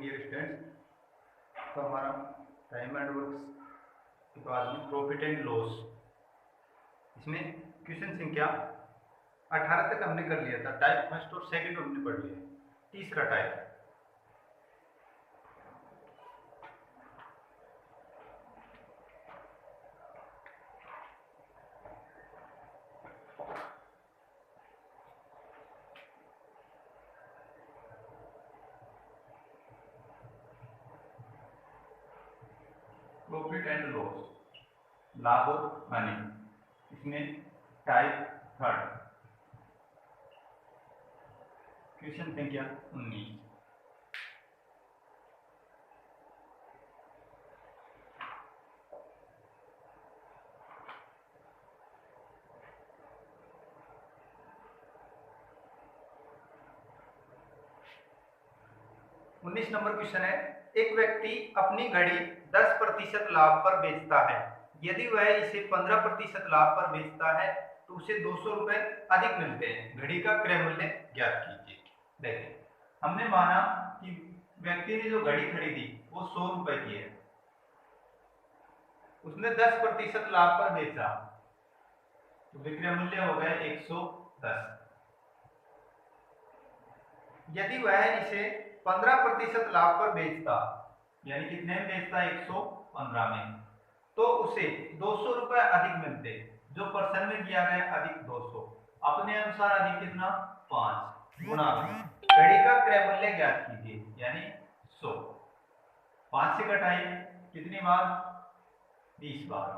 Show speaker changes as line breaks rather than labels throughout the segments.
Dear students. तो हमारा time and works के बाद में प्रॉफिट एंड लॉस, इसमें क्वेश्चन संख्या 18 तक हमने कर लिया था। टाइप फर्स्ट और सेकंड हमने पढ़ लिया। तीसरा टाइप प्रॉफिट एंड लॉस, लाभ और हानि। इसमें टाइप थर्ड, क्वेश्चन संख्या 19। नंबर क्वेश्चन है, एक व्यक्ति अपनी घड़ी 10% लाभ पर बेचता है। यदि वह इसे 15% लाभ पर बेचता है तो उसे 200 रुपए अधिक मिलते हैं। घड़ी का क्रय मूल्य ज्ञात कीजिए। देखिए, हमने माना कि व्यक्ति ने जो घड़ी खरीदी वो 100 रुपए की है, उसने 10% लाभ पर बेचा तो विक्रय मूल्य हो गया 110। यदि वह इसे 15% लाभ पर बेचता, यानी कितने में बेचता, 115 में, तो उसे 200 रुपए अधिक मिलते। जो परसेंट में दिया गया अधिक 200, अपने अनुसार अधिक कितना, 5 गुणा घड़ी का क्रय मूल्य ज्ञात कीजिए, यानी 100। 5 से कटाई कितनी बार, 20 बार।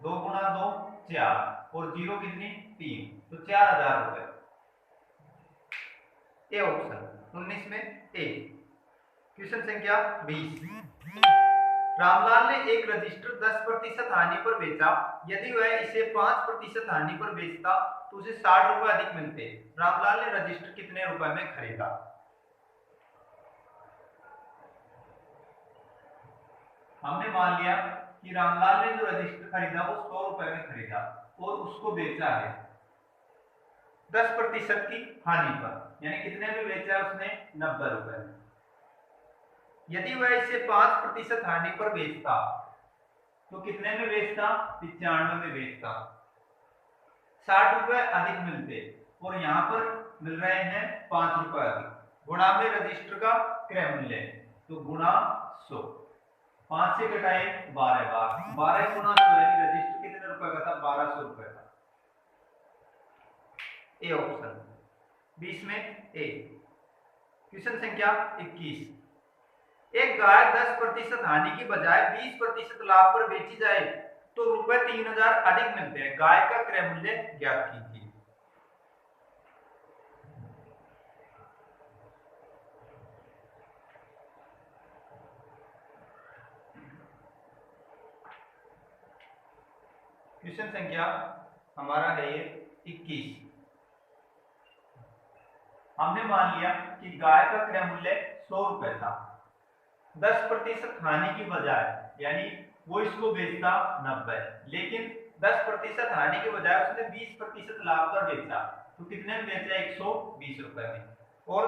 2 गुणा 2 4 और 0 कितनी, 3, तो 4000 रुपए। ए ऑप्शन 19 में ए। क्वेश्चन संख्या 20। रामलाल ने एक रजिस्टर 10% हानि पर बेचा। यदि वह इसे 5% हानि पर बेचता तो उसे 60 रुपए अधिक मिलते। रामलाल ने रजिस्टर कितने रुपए में खरीदा। हमने मान लिया कि रामलाल ने जो रजिस्टर खरीदा वो 100 रुपए में खरीदा और उसको बेचा है 10% की हानि पर, यानी कितने में बेचा उसने, 90 रुपए में। यदि वह इसे 5% हानि पर बेचता तो कितने में बेचता, 95 में बेचता, 60 रुपए अधिक मिलते और यहाँ पर मिल रहे हैं 5 रुपए अधिक। गुणा में रजिस्टर का क्रय मूल्य, तो गुणा 100। 5 से घटाए 12 बार, 12 गुणा 100 यानी रजिस्टर कितने रुपए का था, 1200 रुपए का। ए ऑप्शन 20 में ए। क्वेश्चन संख्या 21। एक गाय 10% हानि की बजाय 20% लाभ पर बेची जाए तो रुपए 3000 अधिक मिलते हैं। गाय का क्रय मूल्य ज्ञात कीजिए। क्वेश्चन संख्या हमारा है ये 21। हमने मान लिया कि गाय का क्रय मूल्य 100 रुपए था। 10% हानि की बजाय, यानी वो इसको बेचता 90, लेकिन 10% हानि के बजाय उसने 20% लाभ पर बेचा तो कितने में बेचा, 120 रुपए में, और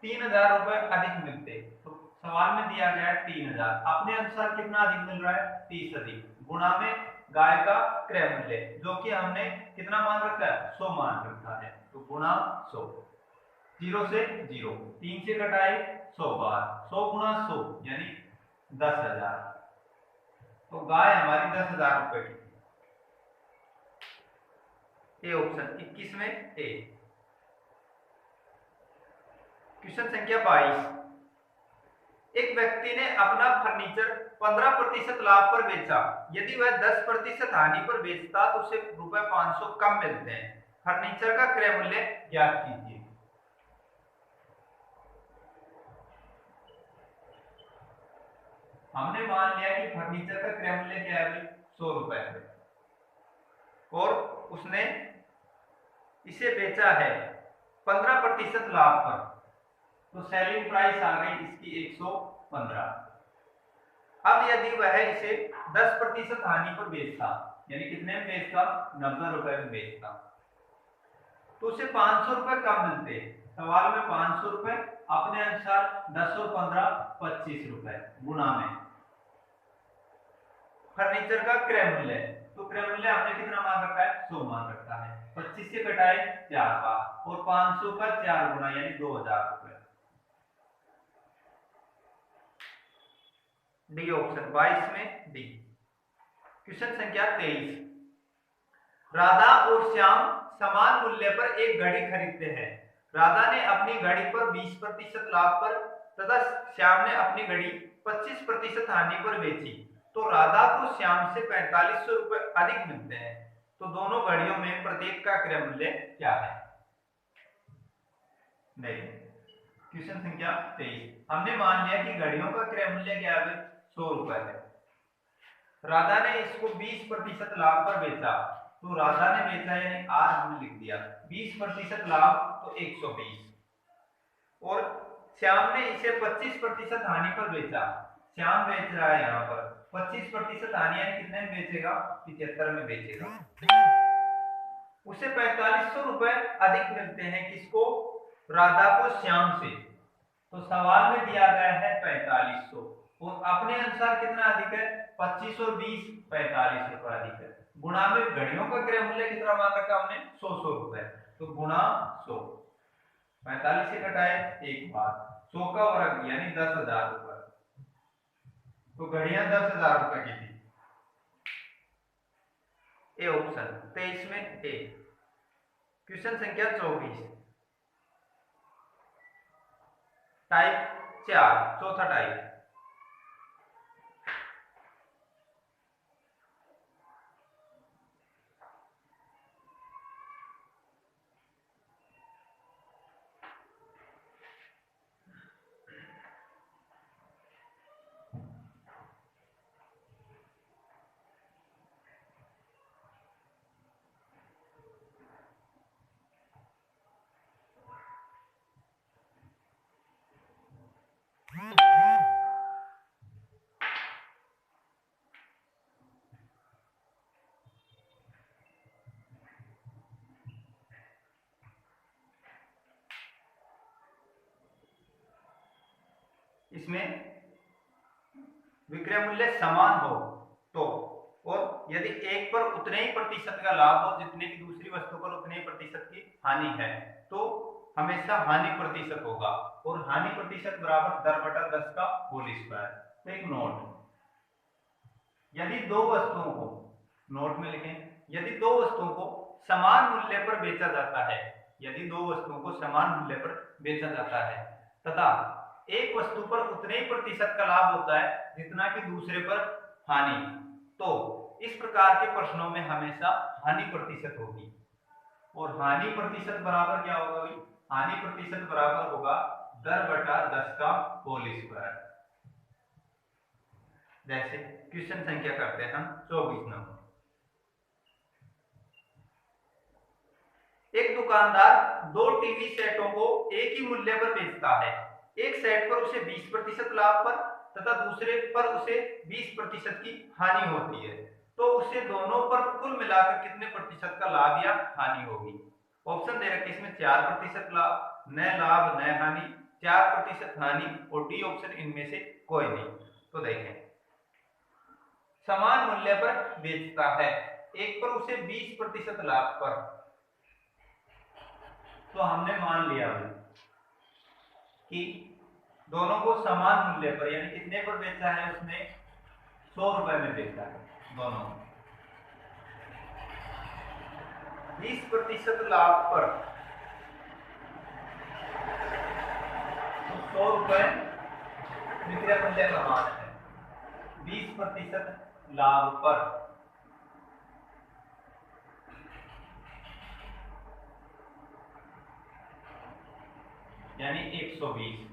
3000 रुपए अधिक मिलते। तो सवाल में दिया गया है 3000, अपने अनुसार कितना अधिक मिल रहा है, 30 अधिक, गुणा में गाय का क्रय मूल्य जो कि हमने कितना मान रखा है, 100 मान रखा है, तो गुणा 100। 0 से 0, 3 से घटाए 100 बार, 100 गुणा 100 यानी 10,000। तो गाय हमारी 10,000 रुपए की। ए ऑप्शन 21 में ए। क्वेश्चन संख्या 22। एक व्यक्ति ने अपना फर्नीचर 15% लाभ पर बेचा। यदि वह 10% हानि पर बेचता तो उसे रुपए 500 कम मिलते हैं। फर्नीचर का क्रय मूल्य ज्ञात कीजिए। हमने मान लिया कि फर्नीचर का क्रय मूल्य क्या है, 100 रुपए है, और उसने इसे बेचा है 15% लाभ पर, तो सेलिंग प्राइस आ गई इसकी 115। अब यदि वह इसे 10% हानि पर बेचता, यानी कितने में बेचता, 90 रुपए में बेचता, तो उसे 500 रुपए कम मिलते। सवाल में 500 रुपए अपने अनुसार 10 और 15 25 रुपए गुना में। फर्नीचर का क्रय मूल्य, तो क्रय मूल्य हमने कितना मान रखा है, 100 मान रखा है। 25 से घटाए 4 बार और 500 का 4 गुना यानी 2000 रुपए। डी ऑप्शन 22 में डी। क्वेश्चन संख्या 23, राधा और श्याम समान मूल्य पर एक घड़ी खरीदते हैं। राधा ने अपनी घड़ी पर 20% लाभ पर तथा श्याम ने अपनी घड़ी 25% हानि पर बेची, तो राधा को श्याम से 4500 रुपए अधिक मिलते हैं, तो दोनों घड़ियों में प्रत्येक का क्रय मूल्य क्या है। नहीं, क्वेश्चन संख्या 23, हमने मान लिया कि घड़ियों का क्रय मूल्य क्या है, 100 रुपए है। राधा ने इसको 20% लाभ पर बेचा, तो राधा ने बेचा यानी आर हमने लिख दिया, 20% लाभ तो 120, और श्याम ने इसे 25% हानि पर बेचा। श्याम बेच रहा है यहाँ पर 25% हानि यानी कितने में बेचेगा, 75 में बेचेगा। उसे 4500 रुपए अधिक मिलते हैं, किसको, राधा को श्याम से। तो सवाल में दिया गया है 4500 और अपने अनुसार कितना अधिक है, 25 और 20 45 रुपए अधिक है। गुणा में घड़ियों का क्रय मूल्य कितना मान रखा हमने, 100 रुपए, तो गुणा 100, 45 से घटाए एक बार, 100 का वर्ग यानी 10,000 रुपए, तो घड़ियां 10,000 रुपए की थी। ए ऑप्शन 23 में ए। क्वेश्चन संख्या 24, टाइप 4 चौथा टाइप, इसमें विक्रय मूल्य समान हो तो, और यदि एक पर उतने ही प्रतिशत का लाभ हो जितने की दूसरी वस्तु पर उतने ही प्रतिशत की हानि है, तो हमेशा हानि प्रतिशत होगा, और हानि प्रतिशत बराबर 10/10 का होल स्क्वायर। तो एक नोट, यदि दो वस्तुओं को, नोट में लिखें, यदि दो वस्तुओं को समान मूल्य पर बेचा जाता है, यदि दो वस्तुओं को समान मूल्य पर बेचा जाता है तथा एक वस्तु पर उतने ही प्रतिशत का लाभ होता है जितना कि दूसरे पर हानि, तो इस प्रकार के प्रश्नों में हमेशा हानि प्रतिशत होगी, और हानि प्रतिशत बराबर क्या होगा भाई, हानि प्रतिशत बराबर होगा 10/10 का होल स्क्वायर। जैसे क्वेश्चन संख्या करते हैं हम 24 नंबर, एक दुकानदार दो टीवी सेटों को एक ही मूल्य पर बेचता है। एक सेट पर उसे 20% लाभ पर तथा दूसरे पर उसे 20% की हानि होती है, तो उसे दोनों पर कुल मिलाकर कितने प्रतिशत का लाभ या हानि होगी। ऑप्शन दे रखे इसमें 4% लाभ, न लाभ न हानि, 4% हानि, और डी ऑप्शन इनमें से कोई नहीं। तो देखें, समान मूल्य पर बेचता है, एक पर उसे 20% लाभ पर, तो हमने मान लिया कि दोनों को समान मूल्य पर यानी कितने पर बेचा है, उसने 100 रुपए में बेचा है, दोनों 20% लाभ पर, तो 100 रुपए विक्रय मूल्य का मान है, 20% लाभ पर, यानी 120।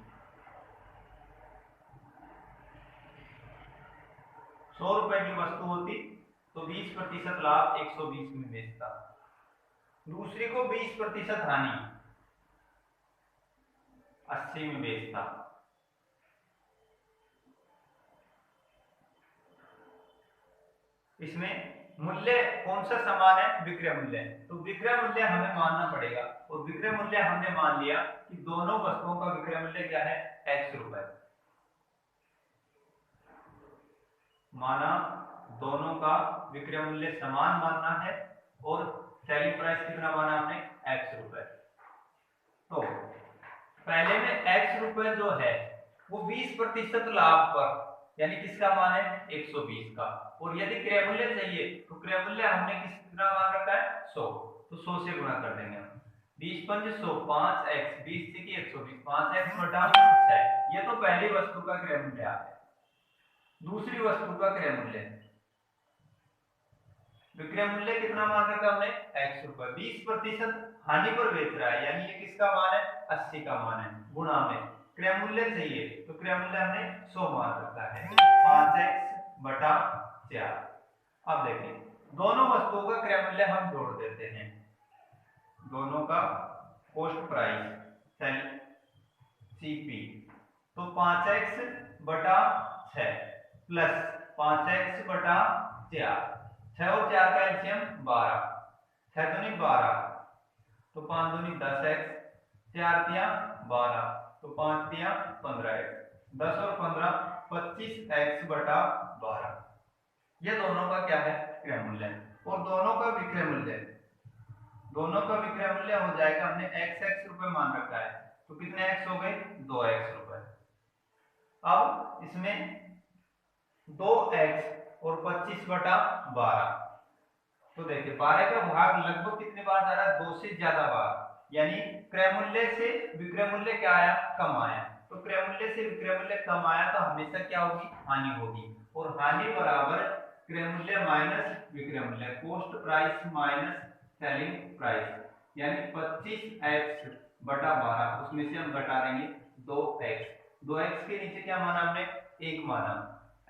100 रुपए की वस्तु होती तो 20% लाभ 120 में बेचता, दूसरी को 20% हानि 80 में बेचता। इसमें मूल्य कौन सा समान है, विक्रय मूल्य। तो विक्रय मूल्य हमें मानना पड़ेगा, और विक्रय मूल्य हमने मान लिया कि दोनों वस्तुओं का विक्रय मूल्य क्या है, x रुपए। माना दोनों का विक्रय मूल्य समान मानना है, और सेलिंग प्राइस कितना माना हमने, x रुपए। तो पहले में x रुपए जो है वो 20% लाभ पर, यानी किसका मान है, 120 का। और यदि क्रय मूल्य चाहिए तो क्रय मूल्य हमने कितना मान रखा है, 100। तो 100 से गुणा कर देंगे हम। 20 पंजे 100, 5x 20 से की 120, 5x बटा 6। ये तो पहली वस्तु का क्रय मूल्य आ गया। दूसरी वस्तु का क्रय मूल्य, विक्रय मूल्य कितना मान रखा हमने, x रुपए। 20% हानि पर बेच रहा है, यानी ये किसका मान है, 80 का मान है, गुणा में क्रय मूल्य चाहिए तो क्रय मूल्य हमने 100 मान रखा है, 5x बटा 4। अब देखें दोनों वस्तुओं का क्रय मूल्य हम जोड़ देते हैं। दोनों का कॉस्ट प्राइस सीपी, तो 5x बटा 6 प्लस 5x बटा 4, 6 और 4 का एलसीएम 12, 6 दूनी 12, तो 5 दूनी 10x, 4 तिया 12, तो 5 तिया 15x, 10 और 15 25x बटा 12। ये दोनों का क्या है, क्रय मूल्य। और दोनों का विक्रय मूल्य, दोनों का विक्रय मूल्य हो जाएगा, हमने x रुपए मान रखा है, तो कितने x हो गए, 2x रुपए। अब इसमें 2x और 25 बटा 12, तो देखिए 12 का भाग लगभग कितने बार जा रहा है, 2 से ज्यादा बार, यानी क्रय मूल्य से विक्रय मूल्य क्या आया, कम आया। तो क्रय मूल्य से विक्रय मूल्य कम आया तो हमेशा क्या होगी, हानि होगी। और हानि बराबर क्रय मूल्य माइनस विक्रय मूल्य, cost price minus selling price, यानी 25x बटा 12, उसमें से हम घटा देंगे 2x। 2x के नीचे क्या माना हमने, 1 माना,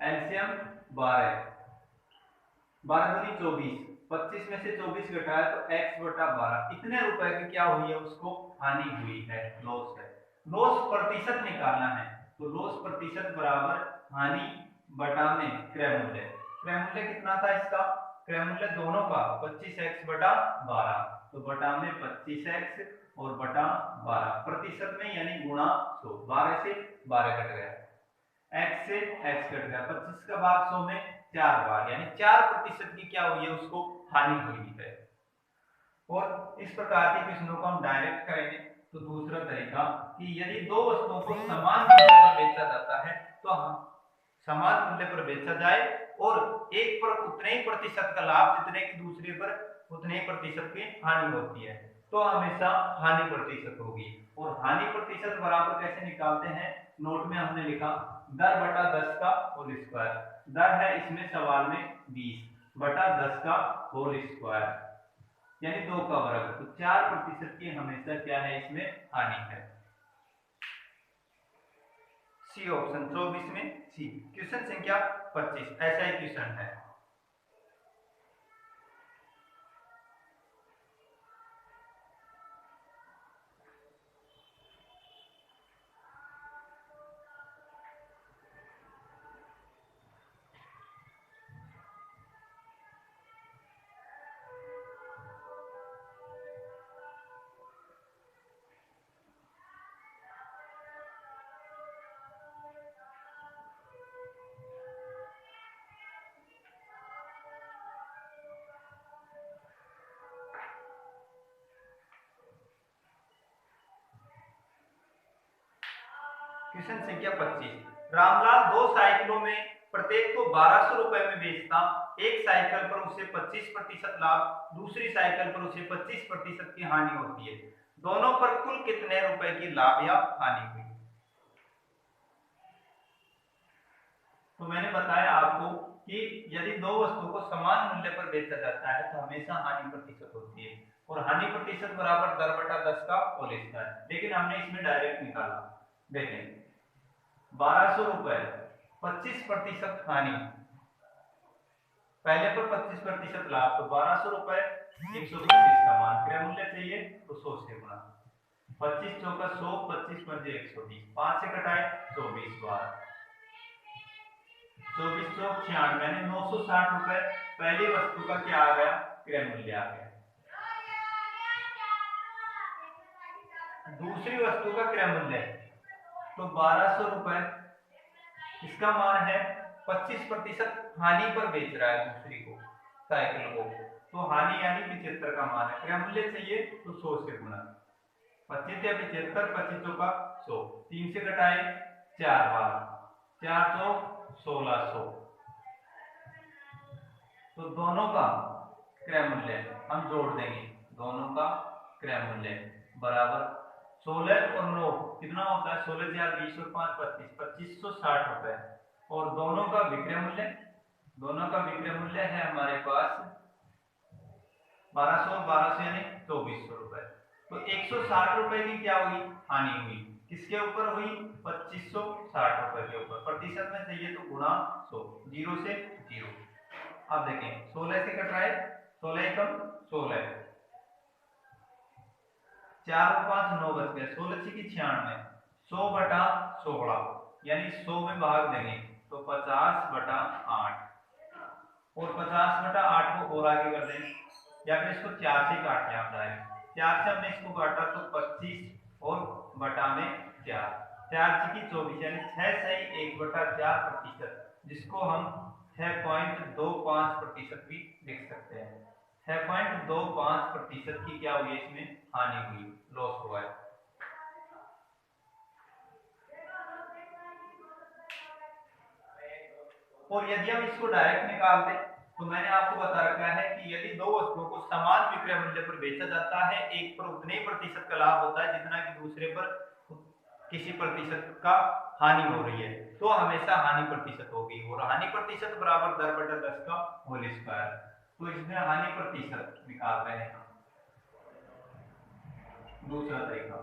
एलसीएम 12, 12 दूनी 24, 25 में से 24 घटाया तो x बटा 12। इतने रुपए की क्या हुई है, उसको हानि हुई है, लॉस है। लॉस प्रतिशत निकालना है, तो लॉस प्रतिशत बराबर हानि बटा में क्रय मूल्य। क्रय मूल्य कितना था इसका, क्रय मूल्य दोनों का 25x बटा 12, तो बटा में 25x और बटा 12, प्रतिशत में यानी गुणा 100, 12 से 12 कट गया, x से x कट गया, 25 का भाग 100 में 4 बार, यानी 4% की क्या हुई है, उसको हानि हुई है। और इस प्रकार के प्रश्नों को हम डायरेक्ट करेंगे। तो दूसरा तरीका कि यदि दो वस्तुओं को समान मूल्य पर बेचा जाता है तो हम समान मूल्य पर बेचा जाए और एक पर उतने ही प्रतिशत का लाभ जितने की दूसरे पर उतने ही प्रतिशत की हानि होती है, तो हमेशा हानि प्रतिशत होगी। और हानि प्रतिशत बराबर कैसे निकालते हैं, नोट में हमने लिखा 10 बटा 10 का होल स्क्वायर। दर है इसमें सवाल में 20 बटा 10 का होल स्क्वायर, यानी 2 का वर्ग। तो 4% की हमेशा क्या है, इसमें हानि है। सी ऑप्शन 24 में सी। क्वेश्चन संख्या 25 ऐसा ही क्वेश्चन है। क्वेश्चन संख्या 25, रामलाल 2 साइकिलों में प्रत्येक को 1200 रुपए में बेचता। एक साइकिल पर उसे 25% लाभ, दूसरी साइकिल पर उसे 25% की हानि होती है। दोनों पर कुल कितने रुपए की लाभ या हानि हुई। तो मैंने बताया आपको कि यदि दो वस्तुओं को समान मूल्य पर बेचा जाता है तो हमेशा हानि प्रतिशत होती है, और हानि प्रतिशत बराबर 10 बटा 10 का होल स्क्वायर। लेकिन हमने इसमें डायरेक्ट निकाला, देखें 1200 रुपए 25% हानि, पहले पर 25% लाभ, तो 1200 रुपए 125 का मान, क्रय मूल्य चाहिए तो 100 से गुणा, 25 चौका 100, 25 पंजे 120, 5 से कटाए 24 बार, 2496 यानी 960 रुपए पहली वस्तु का क्या आ गया, क्रय मूल्य आ गया। दूसरी वस्तु का क्रय मूल्य तो 1200 रुपए, इसका मान है 25% हानि पर बेच रहा है दूसरी को, साइकिल को, तो हानि यानी 75 का मान है। क्रय मूल्य चाहिए तो 100 से गुणा, 25 या 75, 25 का 100, 3 से घटाए 4 बार, 4 तो 1600, तो दोनों का क्रय मूल्य हम जोड़ देंगे, दोनों का क्रय मूल्य बराबर 16 और 9 कितना होता है, 16 4 20 और 5 25, 2560 रुपए, और दोनों का विक्रय मूल्य, दोनों का विक्रय मूल्य है हमारे पास 1200 और 1200 यानी 2400 रुपए। तो 160 रुपए की क्या हुई, हानि हुई, किसके ऊपर हुई, 2560 रुपए के ऊपर। प्रतिशत में चाहिए तो गुणा 100, 0 से 0। अब देखें 16 से कट रहा है, 16 एकम 16, 4 और 5 9 बच गए, 16 की 96, 100 बटा 16 यानी 100 में भाग देंगे तो 50 बटा 8, और 50 बटा 8 को और आगे कर दें, या फिर इसको 4 से काट लें आप डायरेक्ट, 4 से हमने इसको काटा तो 25 और बटा में 4, 4 की 24 यानी 6 सही 1 बटा 4 प्रतिशत, जिसको हम 6.25% भी लिख सकते हैं। 6.25% की क्या हुई, इसमें हानि हुई, लॉस हुआ है। और यदि हम इसको डायरेक्ट निकाल दें तो मैंने आपको बता रखा है कि यदि दो वस्तुओं को समान विक्रय मूल्य पर बेचा जाता है, एक पर उतने ही प्रतिशत का लाभ होता है जितना कि दूसरे पर किसी प्रतिशत का हानि हो रही है, तो हमेशा हानि प्रतिशत होगी, और हानि प्रतिशत बराबर दर बटा 10 का होल स्क्वायर। तो इसमें हानि प्रतिशत निकाल रहे हैं हम। दूसरा तरीका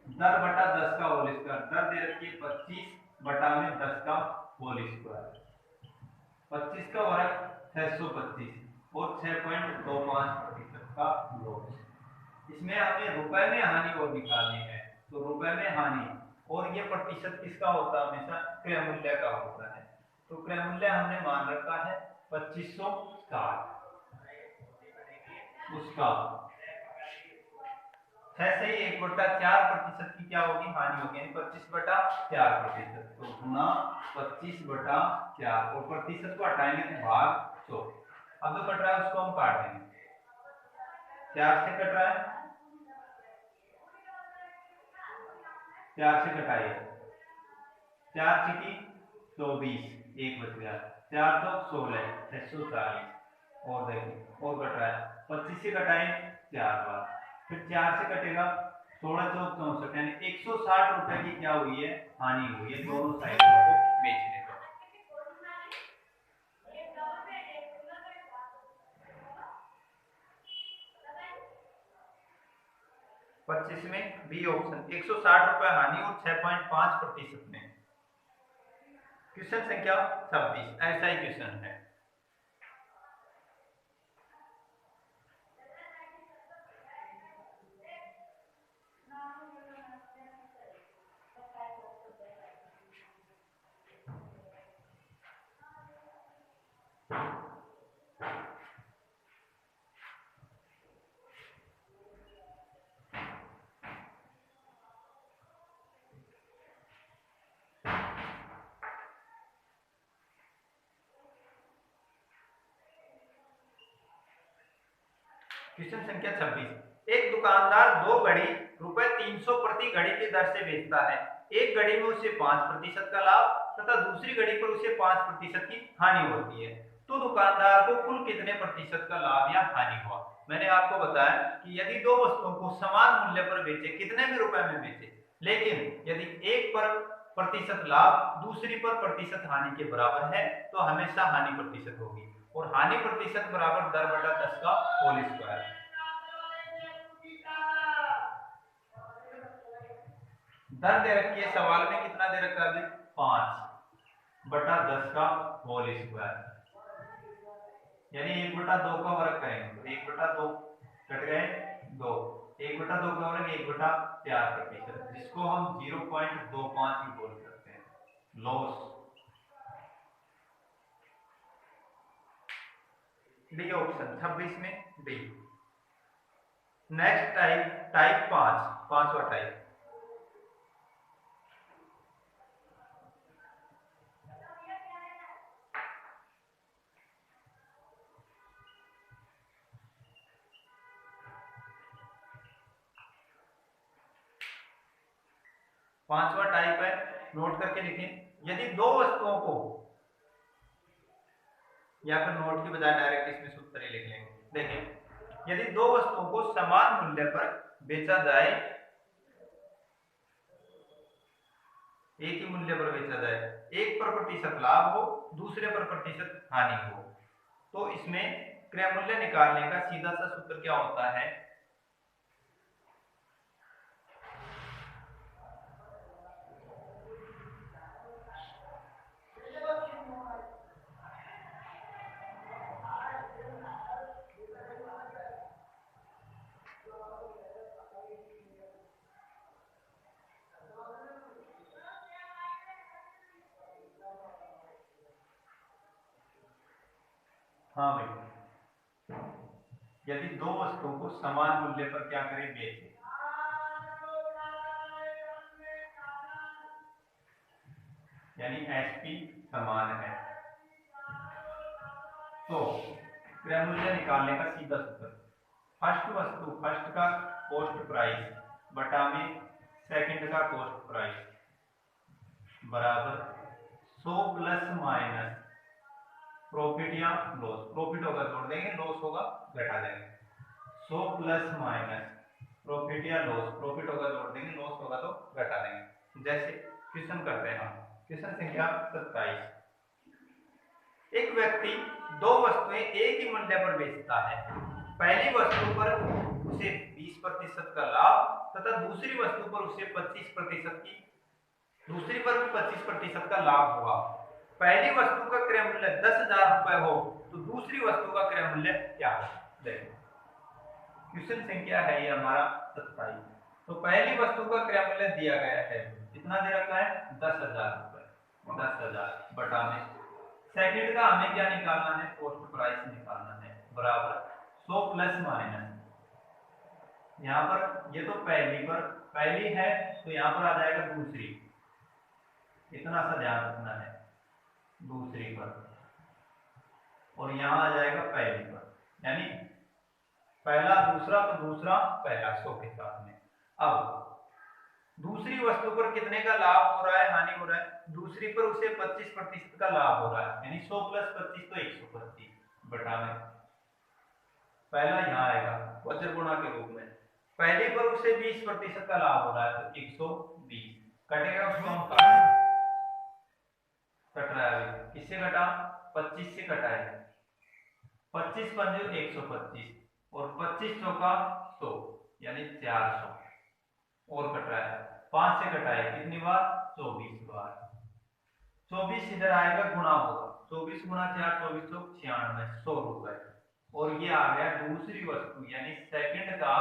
दर बटा 10 का होल स्क्वायर, दर दे रखी है 25 बटा में 10 का होल स्क्वायर, 25 का वर्ग 625 और 6.25% का लॉस। इसमें हमें रुपए में हानि और निकालनी है, तो रुपए में हानि, और ये प्रतिशत किसका होता है, हमेशा क्रय मूल्य का होता है, तो क्रय मूल्य हमने मान रखा है 2560, उसका 6 से 1 बटा 4% की क्या होगी, हानि होगी, यानी 25 बटा 4%, तो गुना 25 बटा 4, और प्रतिशत को हटाएंगे तो भाग 100। अब जो कट रहा है उसको हम काट देंगे, 4 से कट रहा है, 4 से कटाइए, 4 की 24, 1 बच गया, 4 तो 16, 640, और देखिए और कट रहा है, 25 से कटाए 4 बार, फिर 4 से कटेगा 16 चौक 64, यानी 160 रुपए की क्या हुई है, हानि हुई है दोनों साइकिलों को बेचने पर। पच्चीस में बी ऑप्शन 160 रुपए हानि और 6.5% में। क्वेश्चन संख्या 26 ऐसा ही क्वेश्चन है। क्वेश्चन संख्या 26, एक दुकानदार दो घड़ी रुपए 300 प्रति घड़ी की दर से बेचता है। एक घड़ी में उसे 5% का लाभ तथा दूसरी घड़ी पर उसे 5% की हानि होती है, तो दुकानदार को कुल कितने प्रतिशत का लाभ या हानि हुआ। मैंने आपको बताया कि यदि दो वस्तुओं को समान मूल्य पर बेचे, कितने भी रुपए में बेचे, लेकिन यदि एक पर प्रतिशत लाभ दूसरी पर प्रतिशत हानि के बराबर है तो हमेशा हानि प्रतिशत होगी, और हानि प्रतिशत बराबर दर बटा 10 का होल स्क्वायर। दर दे रखी है सवाल में, कितना दे रखा है, 5 बटा 10 का होल स्क्वायर, यानी 1 बटा 2 का वर्ग करेंगे तो 1 बटा 2 कट गए 2, 1 बटा 2 का वर्ग 1 बटा 4%, जिसको हम 0.25 भी बोल सकते हैं, लॉस। डी ऑप्शन 26 में डी। नेक्स्ट टाइप, टाइप 5, पांचवा टाइप। पांचवा टाइप है, नोट करके लिखें। यदि दो वस्तुओं को, या फिर नोट की बजाय डायरेक्ट इसमें सूत्र ही लिख लेंगे। देखें, यदि दो वस्तुओं को समान मूल्य पर बेचा जाए, एक ही मूल्य पर बेचा जाए, एक पर प्रतिशत लाभ हो, दूसरे पर प्रतिशत हानि हो, तो इसमें क्रय मूल्य निकालने का सीधा सा सूत्र क्या होता है? हाँ भाई, यदि दो वस्तुओं को समान मूल्य पर क्या करें, बेचें, यानी एसपी समान है, तो क्रय मूल्य निकालने का सीधा सूत्र, फर्स्ट वस्तु, फर्स्ट का कॉस्ट प्राइस बटा में सेकंड का कॉस्ट प्राइस बराबर 100 प्लस माइनस प्रॉफिट या लॉस, प्रॉफिट होगा जोड़ देंगे, लॉस होगा घटा देंगे। 100 प्लस माइनस प्रॉफिट या लॉस, प्रॉफिट होगा जोड़ देंगे, लॉस होगा तो घटा देंगे। जैसे क्वेश्चन करते हैं हम, क्वेश्चन संख्या 27। एक व्यक्ति दो वस्तुएं एक ही मूल्य पर बेचता है। पहली वस्तु पर उसे 20% का लाभ तथा दूसरी वस्तु पर उसे 25% की, दूसरी पर भी 25% का लाभ हुआ। पहली वस्तु का क्रय मूल्य 10,000 रुपए हो तो दूसरी वस्तु का क्रय मूल्य क्या हो? देखो, क्वेश्चन संख्या है ये हमारा 27। तो पहली वस्तु का क्रय मूल्य दिया गया है, कितना दे रखा है? 10,000 रुपए, 10,000 बटा में सेकंड का हमें क्या निकालना है? कॉस्ट प्राइस निकालना है, बराबर 100 प्लस माइनस, यहाँ पर ये तो पहली है तो यहाँ पर आ जाएगा दूसरी, इतना सा ध्यान रखना है, दूसरी पर, और यहां आ जाएगा पहली पर, यानी पहला दूसरा तो दूसरा पहला 100 के साथ में। अब दूसरी वस्तु पर कितने का लाभ हो रहा है, हानि हो रहा है? दूसरी पर उसे 25% का लाभ हो रहा है, यानी 100 प्लस 25 तो 125 बटा में पहला यहाँ आएगा वज्र गुणा के रूप में। पहली पर उसे 20% का लाभ हो रहा है तो 120 कटेगा, उसको हम कट रहा है, किससे कटा? 25 से कटा है, 25 पंजे 125 और 25 चौका 100 यानी 400 और कट रहा है, 5 से कटा है कितनी बार? 24 बार। 24 इधर आएगा, गुणा होगा, 24 गुणा 4 24 तो 96, 100 रुपए। और ये आ गया दूसरी वस्तु यानी सेकंड का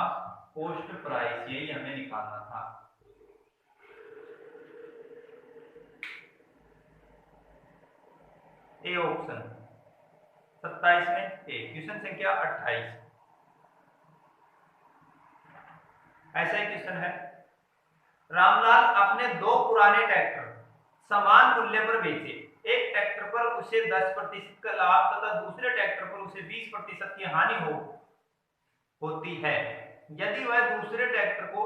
कॉस्ट प्राइस, यही हमें निकालना था। ए ऑप्शन 27 में ए। क्वेश्चन संख्या 28, ऐसा ही क्वेश्चन है। रामलाल अपने दो पुराने ट्रैक्टर समान मूल्य पर बेचे। एक ट्रैक्टर पर उसे 10% का लाभ तथा दूसरे ट्रैक्टर पर उसे 20% की हानि होती है। यदि वह दूसरे ट्रैक्टर को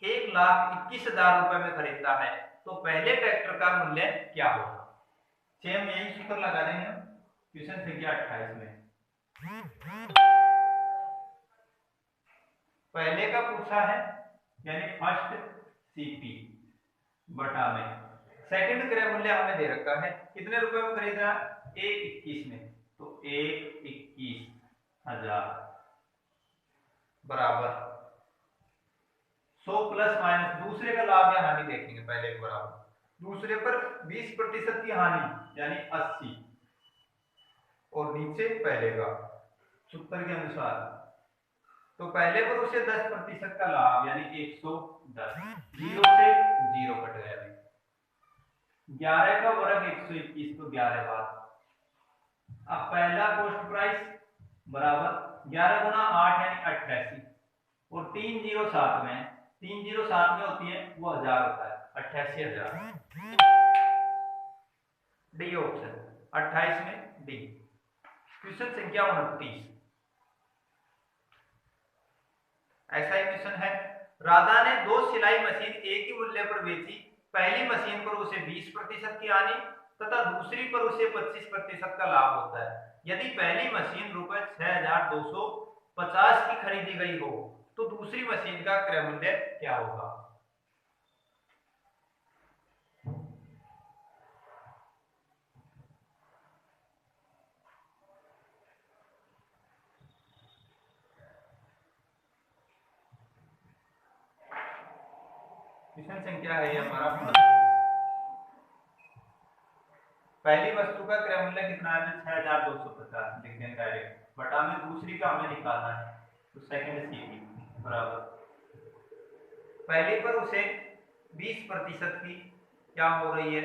1,21,000 रुपए में खरीदता है तो पहले ट्रैक्टर का मूल्य क्या होगा? सेम यही सूत्र लगा देंगे हम क्वेश्चन संख्या 28 में। पहले का पूछा है यानी फर्स्ट सीपी बटा में सेकंड क्रय मूल्य हमें दे रखा है, कितने रुपए में खरीद रहा है? 1,21 में, तो 1,21,000 बराबर 100 प्लस माइनस दूसरे का लाभ या हानि देखेंगे, पहले के बराबर दूसरे पर 20% की हानि यानी 80 और नीचे पहले का सूत्र के अनुसार, तो पहले पर उसे 10% का लाभ यानी 110, 0 से 0 कट गया, 11 का वर्ग 121 तो 11 बार अब पहला कॉस्ट प्राइस बराबर 11 गुना 8 यानी 88 और 307 में 307 में होती है वो 1000 होता है 88,000। डी ऑप्शन 28 में डी। क्वेश्चन संख्या 29। ऐसा ही क्वेश्चन है, राधा ने 2 सिलाई मशीन एक ही मूल्य पर बेची। पहली मशीन पर उसे 20% की हानि तथा दूसरी पर उसे 25% का लाभ होता है। यदि पहली मशीन रुपए 6,250 की खरीदी गई हो तो दूसरी मशीन का क्रय मूल्य क्या होगा? क्वेश्चन संख्या है हमारा 29। पहली वस्तु का क्रय मूल्य कितना है? 6,250 लिख दें डायरेक्ट, बटा में दूसरी का हमें निकालना है तो सेकंड सीपी बराबर पहली पर उसे 20% की क्या हो रही है?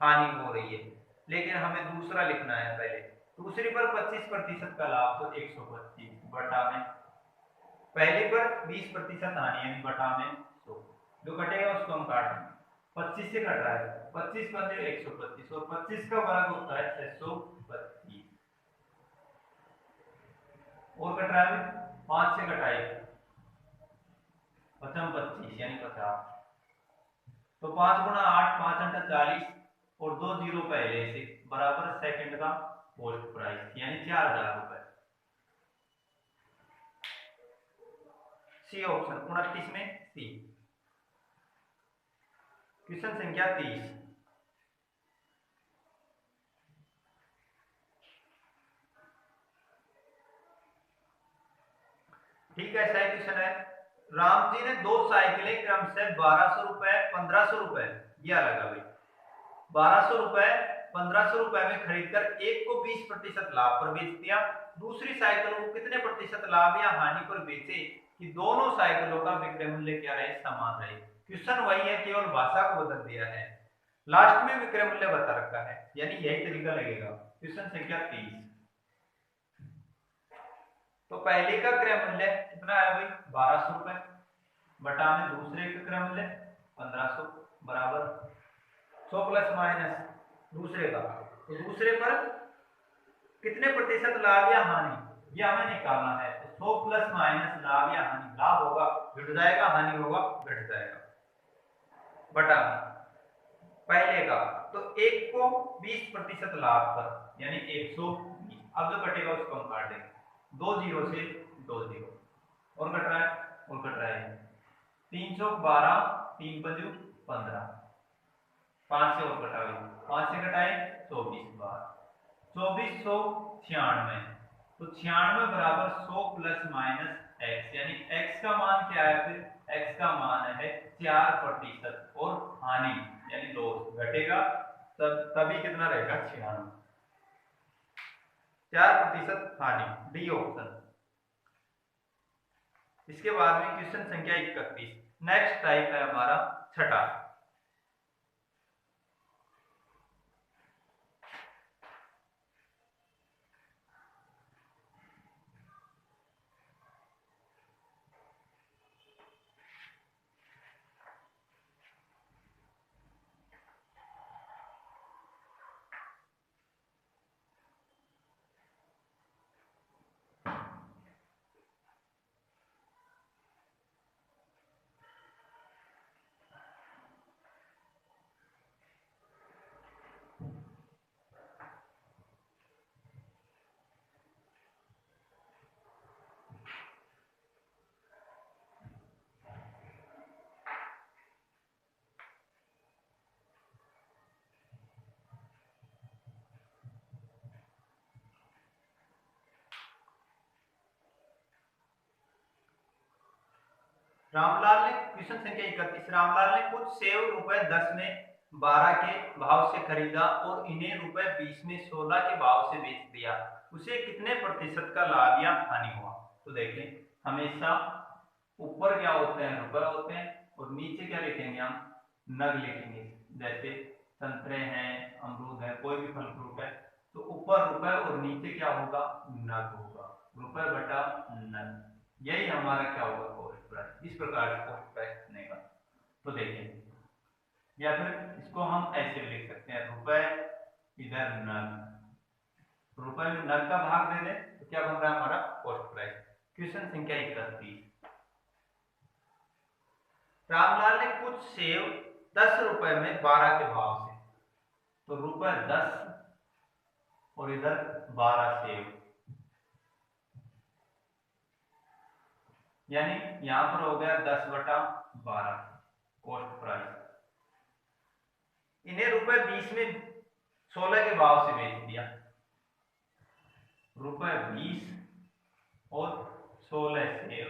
हानि हो रही है, लेकिन हमें दूसरा लिखना है पहले। दूसरी पर 25% का लाभ तो 125 बटा में पहली पर 20% हानि यानी बटा में 100। जो कटेगा उसको हम काट देंगे, 25 से कट रहा है, 25 बटे 125 और 25 का वर्ग होता है 625 और कट रहा है 5 से कटाए 25 यानी 50। तो 5 गुना 8 5 अंटा 40 और 2 जीरो पहले से बराबर सेकंड का कॉस्ट प्राइस यानी 4,000 रुपए। सी ऑप्शन 29 में सी। क्वेश्चन संख्या 30। ठीक है, ऐसा क्वेश्चन है, राम जी ने 2 साइकिलें क्रमशः 1200 रुपए 1500 रुपए, यह लगा भाई 1200 रुपए 1500 रुपए में खरीदकर एक को 20% लाभ पर बेच दिया। दूसरी साइकिल को कितने प्रतिशत लाभ या हानि पर बेचे कि दोनों साइकिलों का विक्रय मूल्य क्या रहे? समान रहे। क्वेश्चन वही है, केवल भाषा को बदल दिया है। लास्ट में विक्रय मूल्य बता रखा है, यानी यही तरीका लगेगा। क्वेश्चन संख्या 30। तो पहले का क्रय मूल्य कितना है भाई? 1200 रुपए बटा में दूसरे का क्रय मूल्य 1500 बराबर 100 प्लस माइनस दूसरे का, तो दूसरे पर कितने प्रतिशत लाभ या हानि यह हमें निकालना है। तो 100 प्लस माइनस लाभ या हानि, लाभ होगा घट जाएगा, हानि होगा घट जाएगा, बटा पहले का तो एक को 20% लाभ पर यानी 120। अब जो कटेगा उसको हम काट देंगे, 2 जीरो से 2 जीरो और कट रहा है और कट रहा है 312 3 पंजू 15 5 से और कटा 5 से कटाए 24 बार 2496 तो 96 बराबर 100 प्लस माइनस x यानी x का मान क्या है? फिर x का मान है 4% और हानि यानी लॉस घटेगा तभी कितना रहेगा? 96 4% हानि, डी ऑप्शन। इसके बाद में क्वेश्चन संख्या 31। नेक्स्ट टाइप है हमारा छठा। रामलाल ने क्वेश्चन संख्या 31। रामलाल ने कुछ सेव रुपए 10 में 12 के भाव से खरीदा और इन्हें रुपए 20 में 16 के भाव से बेच दिया। उसे कितने प्रतिशत का लाभ या हानि हुआ? तो देखें, हमेशा ऊपर क्या होते हैं? रुपए होते हैं और नीचे क्या लिखेंगे? हम नग लिखेंगे। जैसे संतरे हैं, अमरूद है, कोई भी फल फ्रूट है तो ऊपर रुपए और नीचे क्या होगा, नग होगा, रुपए बटा नग। यही हमारा क्या होगा, कॉस्ट प्राइस। इस प्रकार से कॉस्ट प्राइस बनेगा। तो देखिए, या फिर इसको हम ऐसे भी लिख सकते हैं, रुपए इधर नग, रुपए में नग का भाग दे दें तो क्या बन रहा है हमारा, कॉस्ट प्राइस। क्वेश्चन संख्या 31, रामलाल ने कुछ सेव 10 रुपए में 12 के भाव से, तो रुपए 10 और इधर 12 सेव, यानी यहां पर हो गया 10 बटा 12 कॉस्ट प्राइस। इन्हें रुपए 20 में 16 के भाव से बेच दिया, रुपए 20 और 16 सेव,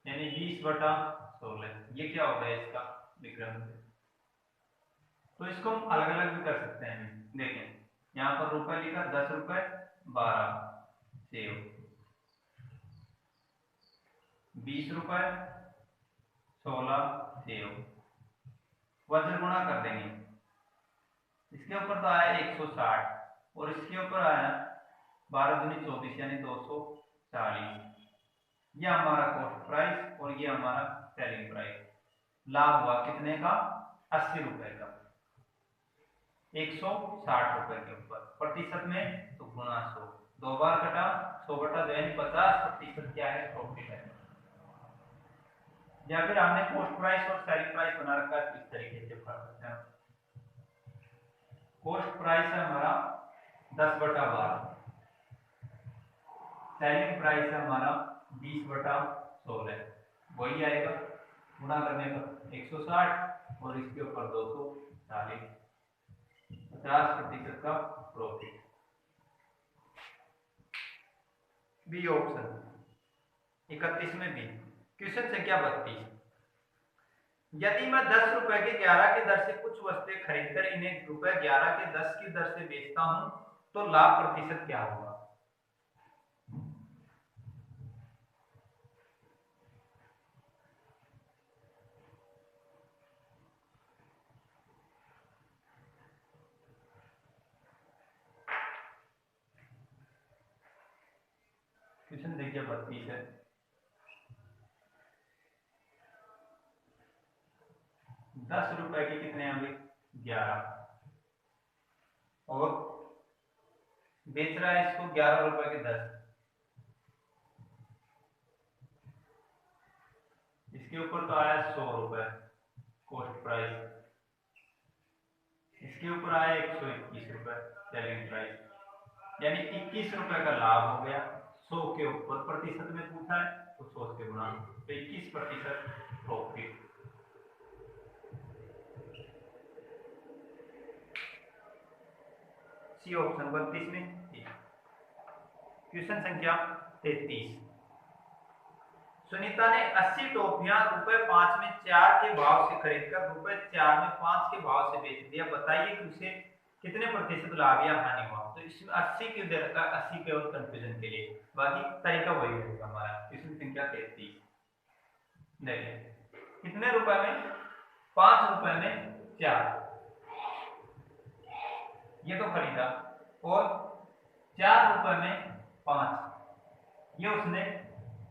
यानी 20 बटा 16। ये क्या होगा इसका विक्रम। तो इसको हम अलग अलग भी कर सकते हैं। देखें, यहाँ पर रुपए लिखा 10 रुपए 12 सेव, 20 रुपए 16 सेव, वज्र गुणा कर देंगे। इसके ऊपर तो आया 160 और इसके ऊपर आया 12 दूनी 24 यानी 240। ये हमारा कॉस्ट प्राइस और ये हमारा सेलिंग प्राइस। लाभ हुआ कितने का, 80 रुपए का, 160 रुपए के ऊपर। प्रतिशत में तो गुणा 100, 2 बार कटा 100 बटा 2 यानी 50% क्या है, प्रॉफिट है। या फिर हमने कॉस्ट प्राइस और सेलिंग प्राइस बना रखा है, इस तरीके से पढ़ सकते हैं। कॉस्ट प्राइस है हमारा 10 बटा 12, सेलिंग प्राइस है हमारा 20 बटा 16, वही आएगा गुणा करने पर 160 और इसके ऊपर 240, 50% का प्रॉफिट। बी ऑप्शन 31 में बी। क्वेश्चन संख्या 32, यदि मैं 10 रुपए के 11 की दर से कुछ वस्तुएं खरीदकर इन्हें रुपए 11 के 10 की दर से बेचता हूं तो लाभ प्रतिशत क्या होगा। क्वेश्चन देखिए 32 है, 10 रुपए के कितने अभी 11 और बेच रहा है इसको 11 रुपए के 10, इसके ऊपर तो आया 100 रुपए कॉस्ट प्राइस, इसके ऊपर आया 121 रुपए सेलिंग प्राइस, यानी 21 रुपए का लाभ हो गया। 100 के ऊपर प्रतिशत में पूछा है तो 100 से गुणा, तो 21% प्रॉफिट। सी ऑप्शन 32 में। क्वेश्चन संख्या 33, सुनीता ने 80 टॉफियां रुपए 5 में 4 के भाव से खरीदकर रुपए 4 में 5 के भाव से बेच दिया, बताइए कि उसे कितने प्रतिशत लाभ या हानि हुआ। तो इसमें 80 की दर का 80 केवल कंफ्यूजन के लिए, बाकी तरीका वही रहेगा हमारा। क्वेश्चन संख्या 33, देखिए कितने रुपए में, 5 रुपए में 4, ये तो खरीदा, और 4 रुपए में 5 ये उसने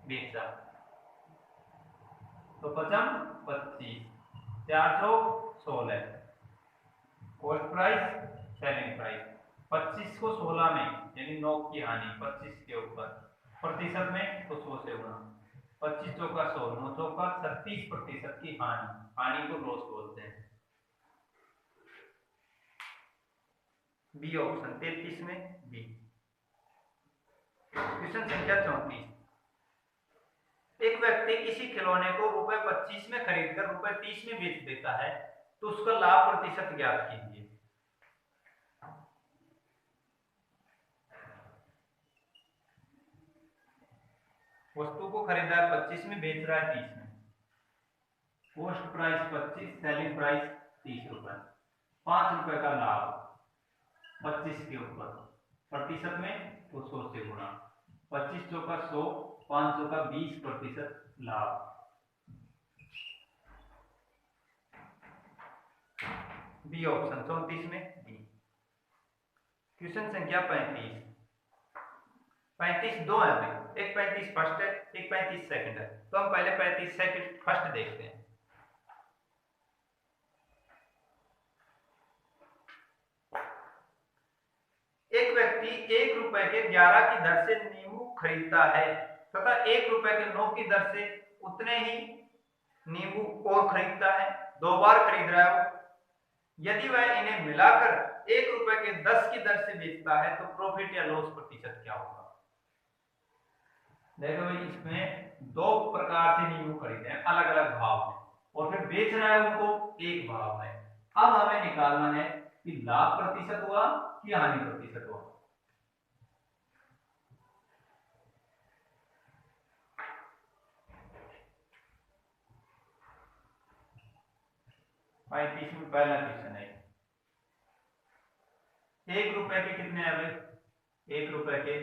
बेचा, तो 55 25, 416 कॉस्ट प्राइस सेलिंग प्राइस। 25 को 16 में यानी 9 की हानि, 25 के ऊपर प्रतिशत में तो 100 से गुणा, 25 चौका 100, 9 चौका 36% की हानि, हानि को लॉस बोलते हैं। बी ऑप्शन 33 में बी। क्वेश्चन संख्या 34, एक व्यक्ति किसी खिलौने को रुपए 25 में खरीदकर रुपए 30 में बेच देता है, तो उसका लाभ प्रतिशत ज्ञात कीजिए। वस्तु को खरीदा है 25 में, बेच रहा है 30 में, कॉस्ट प्राइस 25, सेलिंग प्राइस 30 रुपए, 5 रुपए का लाभ 25 के ऊपर, प्रतिशत में तो 100 से गुणा, 25 चौका 100, 500 का 20% लाभ। बी ऑप्शन 34 में बी। क्वेश्चन संख्या 35। 35 दो है अभी, एक 35 फर्स्ट है, एक 35 सेकंड है। तो हम पहले 35 सेकंड फर्स्ट देखते हैं। एक व्यक्ति 1 रुपए के 11 की दर से नींबू खरीदता है तथा 1 रुपए के 9 की दर से उतने ही नींबू और खरीदता है। 2 बार खरीद रहा है वो। यदि वह इन्हें मिलाकर 1 रुपए के 10 की दर से बेचता है तो प्रॉफिट या लॉस प्रतिशत क्या होगा? देखो भाई, इसमें 2 प्रकार से नींबू खरीदे हैं अलग अलग भाव में, और फिर बेच रहा है उनको एक भाव में। अब हमें निकालना है कि लाभ प्रतिशत हुआ कि हानि प्रतिशत हुआ। पैंतीस में पहला क्वेश्चन है, 1 रुपए के कितने हैं भाई? 1 रुपए के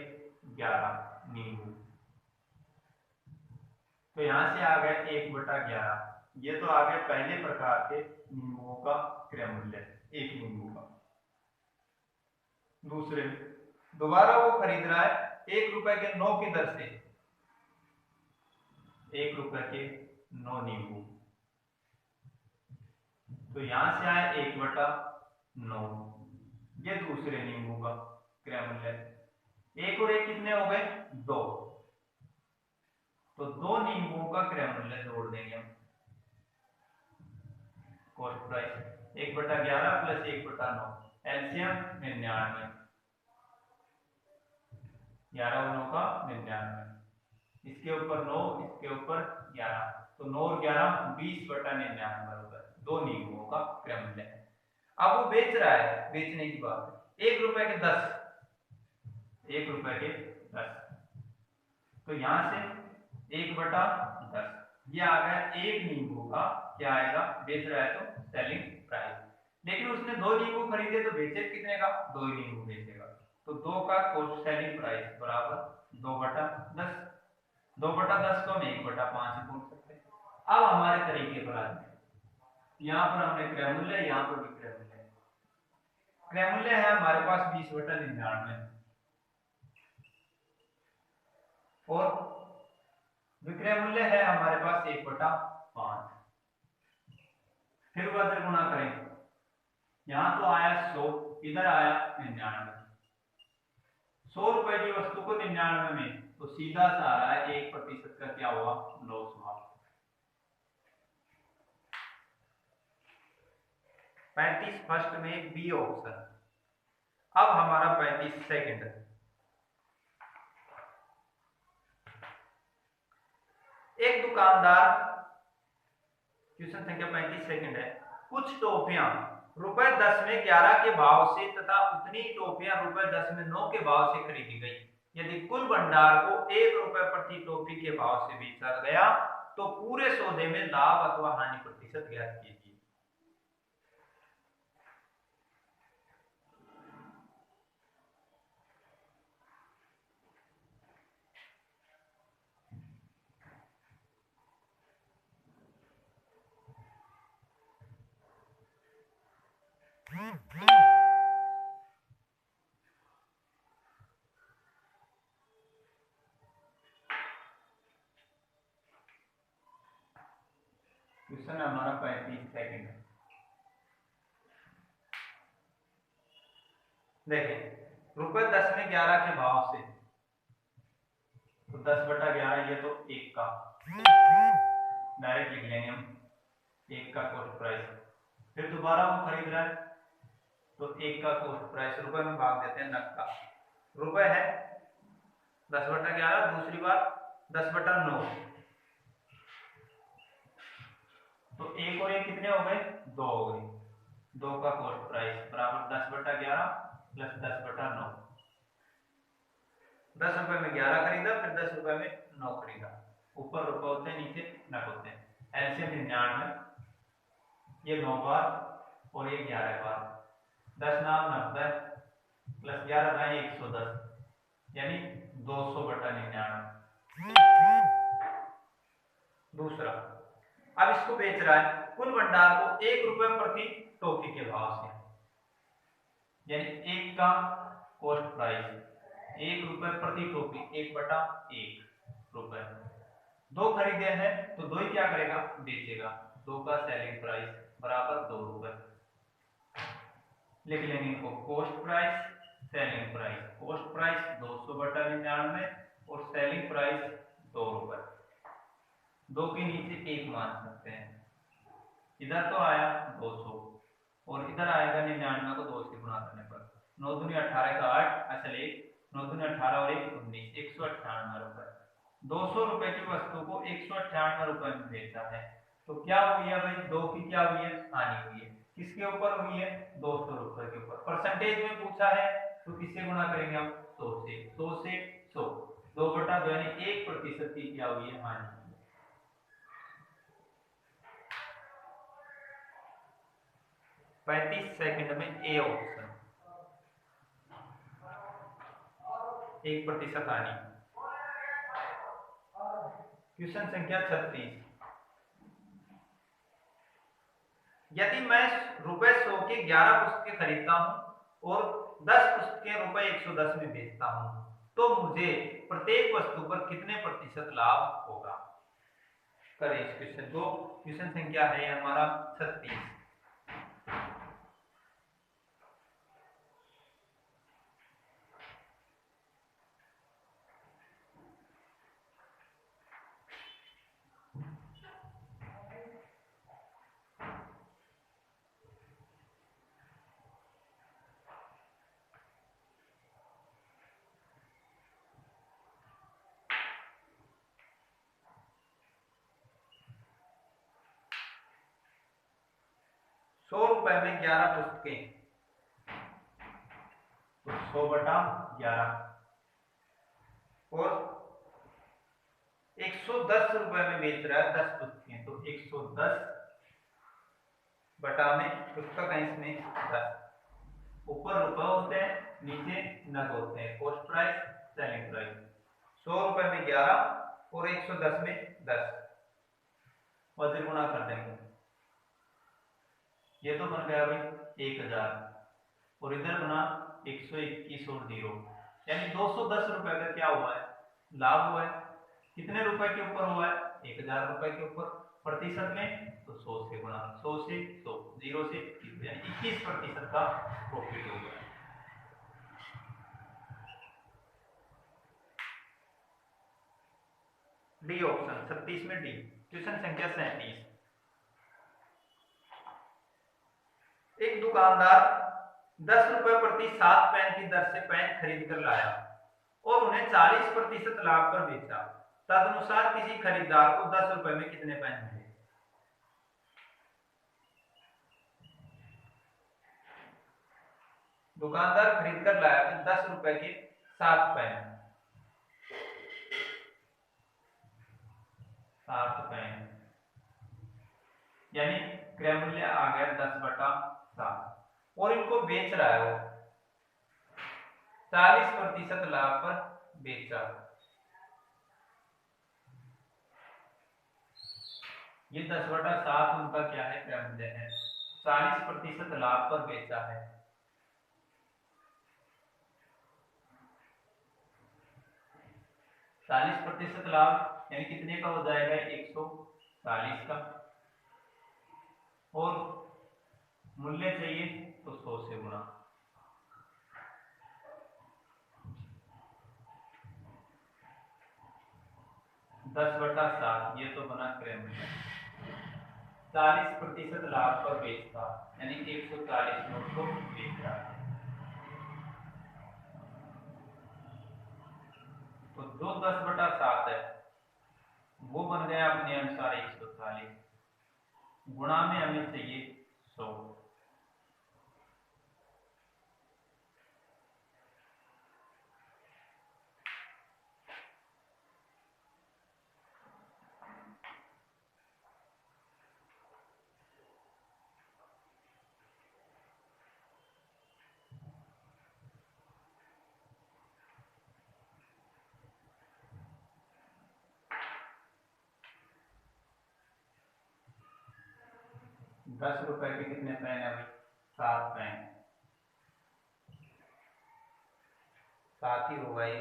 11 नींबू। तो यहां से आ गया 1/11। ये तो आ गया पहले प्रकार के नींबुओं का क्रय मूल्य, एक नींबू का। दूसरे, दोबारा वो खरीद रहा है 1 रुपए के 9 की दर से, 1 रुपए के 9 नींबू। तो यहां से आया 1/9, ये दूसरे नींबू का क्रय मूल्य। 1 और 1 कितने हो गए? 2। तो 2 नींबुओं का क्रय मूल्य जोड़ देंगे हम। कॉस्ट प्राइस 1/11 प्लस 1/9, एलसीएम 99, 11 और 9 का 99, इसके ऊपर 9, इसके ऊपर 11, तो 9 और 11 20/99 रुपए, 2 नींबुओं का क्रय मूल्य है। अब वो बेच रहा है, बेचने की बात है, 1 रुपए के 10, 1 रुपए के 10। तो यहां से 1/10, ये आ गया एक नींबू का क्या आएगा? बेच रहा है तो सेलिंग प्राइस। लेकिन उसने 2 नींबू खरीदे तो बेचे कितने का? 2 ही नींबू बेचेगा। तो 2 का कॉस्ट सेलिंग प्राइस बराबर 2/10। 2/10 को हम 1/5 बोल सकते हैं। अब हमारे तरीके पर आते हैं। यहाँ पर हमने क्रय मूल्य, यहाँ पर भी क्रय मूल्य। क्रय मूल्य है हमारे पास 20/99 और विक्रय मूल्य है हमारे पास 1/5। फिर वह गुणा करें, यहां तो आया 100, इधर आया 99। 100 रुपए की वस्तु को 99 में, तो सीधा सा आ रहा है 1% का क्या हुआ? लॉस हुआ। 35 फर्स्ट में बी ऑप्शन। अब हमारा 35 सेकंड। एक दुकानदार, क्वेश्चन संख्या 35 सेकंड है, कुछ टॉफियां ₹10 में 11 के भाव से तथा उतनी टॉफियां ₹10 में 9 के भाव से खरीदी गई। यदि कुल भंडार को 1 रुपए प्रति टॉफी के भाव से बेचा गया तो पूरे सौदे में लाभ अथवा हानि प्रतिशत ज्ञात कीजिए। क्वेश्चन हमारा 35 सेकंड है। देखें, ₹10 में 11 के भाव से, तो 10/11, ये तो 1 का डायरेक्ट लिख लेंगे हम, 1 का कॉस्ट प्राइस। फिर दोबारा वो खरीद रहा है तो 1 का कॉस्ट प्राइस रुपए में भाग देते हैं, नग का रुपए है 10/11, दूसरी बार 10/9, तो 1 और 1 कितने हो गए? 2 हो गए। 2 का कॉस्ट प्राइस बराबर 10/11 प्लस 10/9। 10 रुपए में 11 खरीदा, फिर 10 रुपए में 9 खरीदा। ऊपर रुपए होते हैं, नीचे नग होते हैं। एलसीएम 99, ये 9 बार और ये 11 बार। 10 नाम 90 प्लस 11 बाई 110, यानी 200/99। दूसरा, अब इसको बेच रहा है कुल भंडार को 1 रुपए प्रति टॉफी के भाव से, यानी 1 का कॉस्ट प्राइस 1 रुपए प्रति टोपी, 1/1 रुपए। 2 खरीदे हैं तो 2 ही क्या करेगा, बेचेगा। 2 का सेलिंग प्राइस बराबर 2 रुपए। लिख लेंगे इनको, cost price selling price. Cost price 200/99 और सेलिंग प्राइस 2 रुपए। 2 के नीचे 1 मान सकते हैं। इधर तो आया 200 और इधर आएगा 99 को 2 से गुणा करने पर। 9 दूनी 18 का 8 असल 1, 9 दूनी 18 और 1 19, 198 रुपए। 200 रुपए की वस्तु को 198 रुपए में बेचा है तो क्या हुई है भाई, 2 की क्या हुई है, हानि हुई है। किसके ऊपर हुई है, 200 रुपए के ऊपर। परसेंटेज में पूछा है तो किससे गुणा करेंगे हम, 100 से। 100 से 100, 2/2 यानी 1% की क्या हुई है, हानि। 35 सेकंड में ए ऑप्शन, 1% हानि। क्वेश्चन संख्या 36। यदि मैं रुपए 100 के 11 पुस्तकें खरीदता हूं और 10 पुस्तकें रुपए 110 में बेचता हूं तो मुझे प्रत्येक वस्तु पर कितने प्रतिशत लाभ होगा। करें इस क्वेश्चन को। क्वेश्चन संख्या है हमारा 36। 100 रुपए में 11 पुस्तकें तो 100/11 और 110 रुपए में बेच रहा है 10 पुस्तकें तो 110 बटा में पुस्तक है इसमें 10। ऊपर रुपए होते हैं, नीचे नग होते हैं, कॉस्ट प्राइस सेलिंग प्राइस। 100 रुपए में 11 और 110 में 10 और फिर गुणा कर देंगे। ये तो बन गया भाई 1000 और इधर बना 121 और 0 यानी 210 रुपए का क्या हुआ है, लाभ हुआ है। कितने रुपए के ऊपर हुआ है, 1000 रुपए के ऊपर। प्रतिशत में तो 100 से गुणा, 100 से 100, 0 से 30 यानी 21% का प्रॉफिट हो गया। डी ऑप्शन 36 में डी। क्वेश्चन संख्या 37। एक दुकानदार 10 रुपए प्रति 7 पेन की दर से पेन खरीद कर लाया और उन्हें 40% लाभ पर बेचा। तदनुसार किसी खरीदार को 10 रुपए में कितने पेन मिले। दुकानदार खरीद कर लाया 10 रुपए के 7 पेन, 7 पेन यानी क्रय मूल्य आ गया 10/7 और इनको बेच रहा है वो 40% लाभ पर बेचा। ये 10/7 उनका क्या है, क्रय मूल्य है। 40% लाभ पर बेचा है। चालीस प्रतिशत लाभ यानी कितने का हो जाएगा, 140 का। और मूल्य चाहिए तो 100 से गुणा। दस बटा 7 ये तो बना क्रय मूल्य। 40% लाभ पर बेचता यानी 140 नोट को बेच रहा है तो जो 10/7 है वो बन गया अपने अनुसार 140, गुणा में हमें चाहिए 100। दस रुपए के कितने पेन है भाई, 7 पेन। 7 ही होगा, ये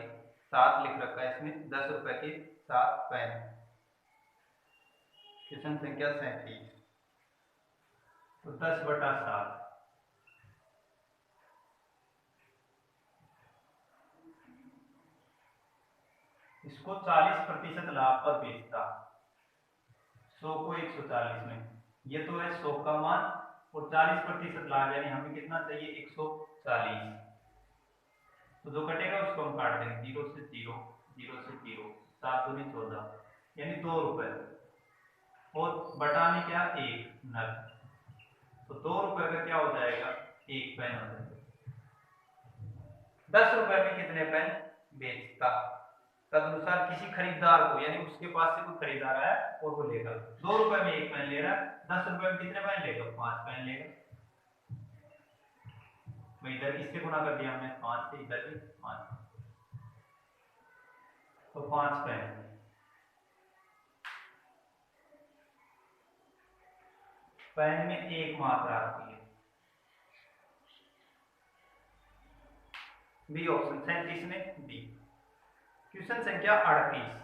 7 लिख रखा है इसमें, 10 रुपए के 7 पेन। क्वेश्चन संख्या 37। तो 10/7, इसको 40% लाभ पर बेचता, 100 को 140 में, ये तो है 100 का मान और 40% लाभ, यानी हमें कितना चाहिए 140। तो जो कटेगा उसको हम काट देंगे, 0 से 0, 0 से 0, 7 दूनी 14, यानी 2 रुपए, और बटा में क्या 1 नग, तो 2 रुपए का क्या हो जाएगा 1 पेन हो जाएगा। 10 रुपए में कितने पेन बेचता, तदनुसार किसी खरीदार को, यानी उसके पास से कोई खरीदार आया और वो लेगा, 2 रुपए में 1 पेन ले रहा है, 10 रुपए में कितने पेन लेगा 5 पेन लेगा। तो इधर इससे गुणा कर दिया हमने 5 से, इधर भी 5, तो 5 पेन। पेन में एक मात्रा आती है, बी ऑप्शन 37 में बी। क्वेश्चन संख्या 38।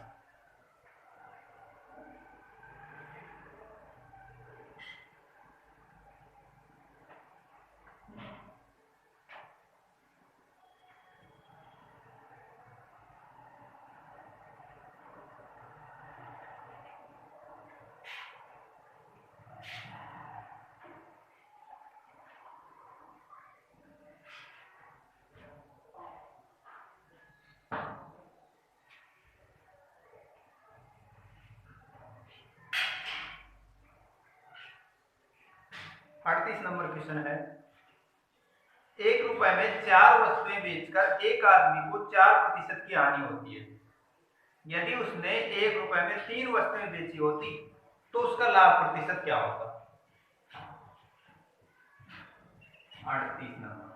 नंबर क्वेश्चन है, 1 रुपए में 4 वस्तुएं बेचकर एक आदमी को 4% की हानि होती है। यदि उसने 1 रुपए में 3 वस्तुएं बेची होती तो उसका लाभ प्रतिशत क्या होता। 38 नंबर,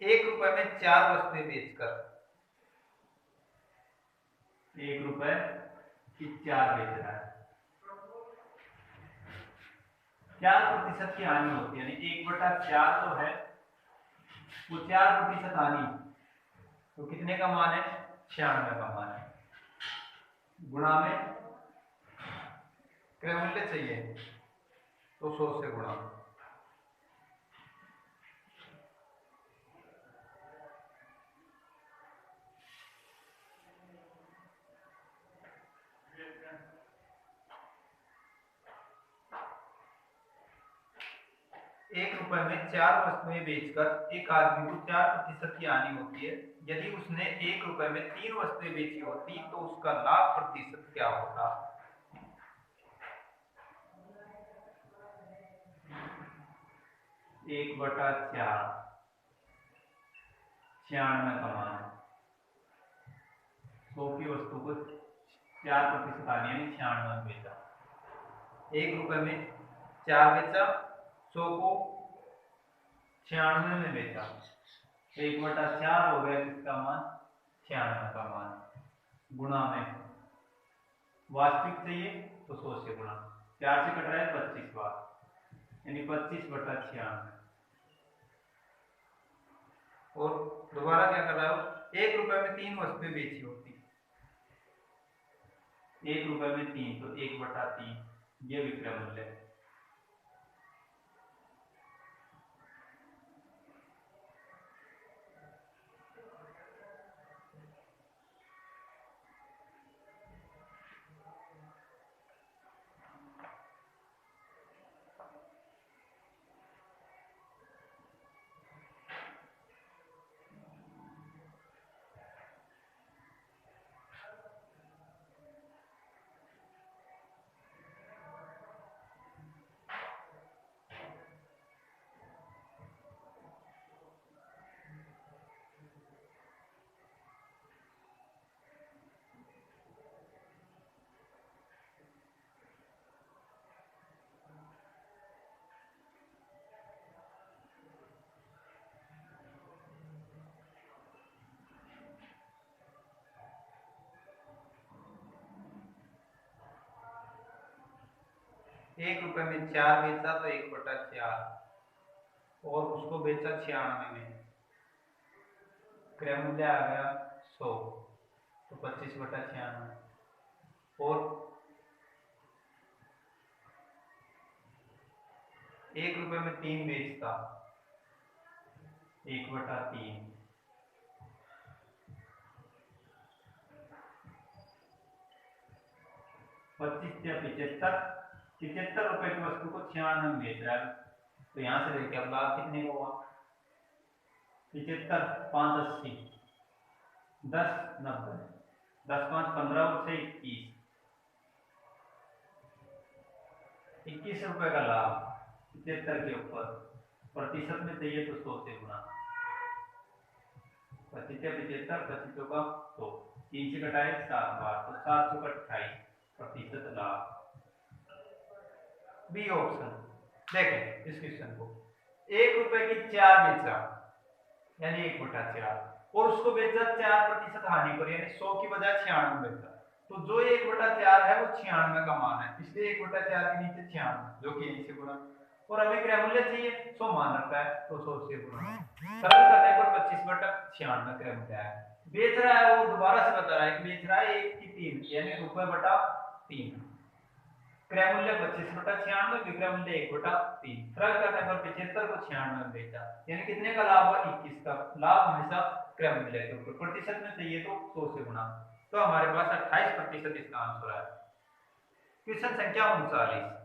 1 रुपए में 4 वस्तुएं बेचकर, 1 रुपए की 4 बेच रहा है, 4% की हानि होती है, यानी 1/4 जो है वो 4% हानि, तो कितने का मान है 96 का मान है, गुणा में क्रय मूल्य चाहिए तो 100 से गुणा। एक रुपए में 4 वस्तुएं बेचकर एक आदमी को 4% की हानि होती है। यदि उसने 1 रुपए में 3 वस्तुएं बेची होती तो उसका लाभ प्रतिशत क्या होता। 1/4, 96 का मान, 100 की वस्तु को 4% हानि, यानी 96 में बेचा, 1 रुपए में 4 बेचा, 100 को 96 में बेचा, 1/4 हो गया किसका मान 96 का मान, गुणा में वास्तविक चाहिए तो 100 से गुणा, 4 से कट रहा है 25 बार, यानी 25/96। और दोबारा क्या कर रहा हो, 1 रुपए में 3 वस्तुएं बेची होती, 1 रुपए में 3 तो 1/3, ये विक्रय मूल्य है। एक रुपए में 4 बेचा तो 1/4, और उसको बेचा 96 में, क्रय मूल्य आ गया 100, तो 25/96। और 1 रुपए में 3 बेचता, 1/3। 25 या 75, 75 रुपए की वस्तु को 96 में बेच रहा है। तो यहां से देखिए अब लाभ कितने का हुआ, 75, 5 80, 10 90, 10 5 15 और से 21 रुपए का लाभ 75 के ऊपर। प्रतिशत में चाहिए तो 100 से गुणा, 25 75, 25 का 100, 3 से घटाए 7 बार, तो 728 प्रतिशत लाभ। B option. देखें इस क्वेश्चन को, 1 रुपए की 4 बेचा यानी 1/4, और उसको बेचा 4% हानि पर यानी 100 की बजाय 96 बेचा। तो जो 1/4 है वो 96 का मान है, इसलिए 1/4 के नीचे 96, जो कि यहीं से गुणा। और हमें क्रय मूल्य चाहिए, 100 मान रखा है तो 100 से गुणा। सरल करने पर 25/96 क्रय मूल्य है। बेच रहा है वो दोबारा से बता रहा है कि बेच रहा है 1 की 3 यानी ₹/3। क्रय मूल्य 25/96, विक्रय मूल्य 1/3। सरल करने पर 75 को 96 में बेचा, यानी कितने का लाभ हुआ, 21 का। लाभ हमेशा क्रय मूल्य के ऊपर, प्रतिशत में चाहिए तो 100 से गुणा। तो हमारे पास 28% इसका आंसर है। क्वेश्चन संख्या 39।